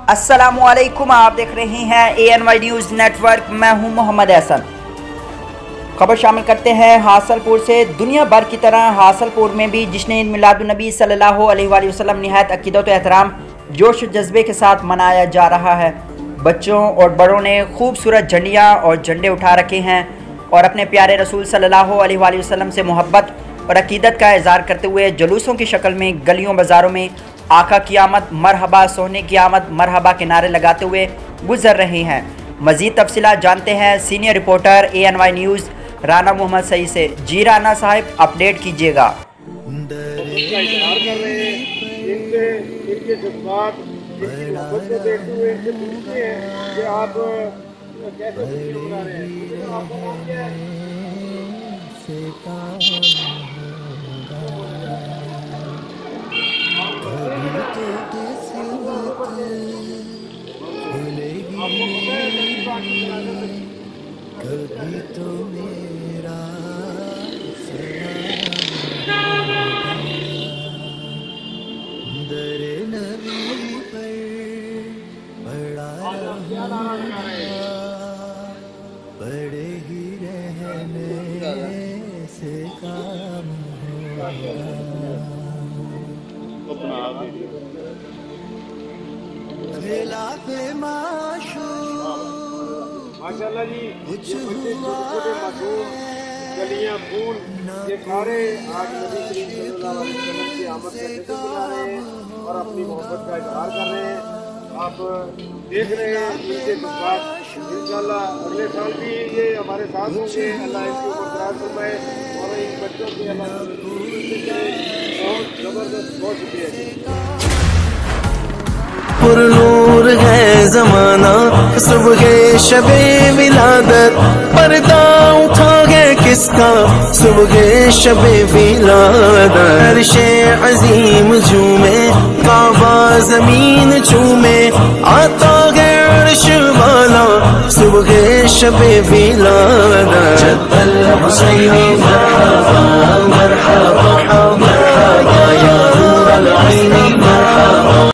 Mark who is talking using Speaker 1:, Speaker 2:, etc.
Speaker 1: अस्सलामुअलैकुम, आप देख रहे हैं ANY न्यूज़ नेटवर्क। मैं हूं मोहम्मद एहसन। खबर शामिल करते हैं हासलपुर से। दुनिया भर की तरह हासलपुर में भी जश्न मिलादुन्नबी सल्लल्लाहु अलैहि वसल्लम निहायत अकीदत व एहतराम जोश जज्बे के साथ मनाया जा रहा है। बच्चों और बड़ों ने खूबसूरत झंडियाँ और झंडे उठा रखे हैं और अपने प्यारे रसूल सल्लल्लाहु अलैहि वसल्लम से मोहब्बत और अकीदत का इज़हार करते हुए जुलूसों की शक्ल में गलियों बाज़ारों में आका की आमद मरहबा, सोने की आमद मरहबा के नारे लगाते हुए गुजर रहे हैं। मज़ीद तफसीलात जानते हैं senior reporter ANY news Rana Mohammad Saeed से। जी राना साहब, अपडेट कीजिएगा।
Speaker 2: कभी तो मेरा दर नबी पर बड़ा बड़े ही रहने से काम खिलाफे
Speaker 3: माशाल्लाह जी, छोटे छोटे मासूम गलियां फूल ये सारे आज नबी करीम सल्लल्लाहु अलैहि वसल्लम की आमद का जश्न मना रहे हैं और अपनी मोहब्बत का इजहार कर रहे हैं। आप देख रहे हैं इनके जज्बात। इंशाल्लाह अगले साल भी ये हमारे साथ होंगे। अल्लाह इनकी उम्र दराज फरमाए और इन बच्चों की अल्लाह बहुत ज़बरदस्त। बहुत शुक्रिया।
Speaker 2: पुरनूर है जमाना सुबह शबे विलादत, पर्दा उठा गए किसका सुबह शबे विलादत। अर्शे अजीम झूमे, काबा जमीन चूमे, आता है अर्श वाला सुबह शबे विलादत। जब्बल हुसैन मरहबा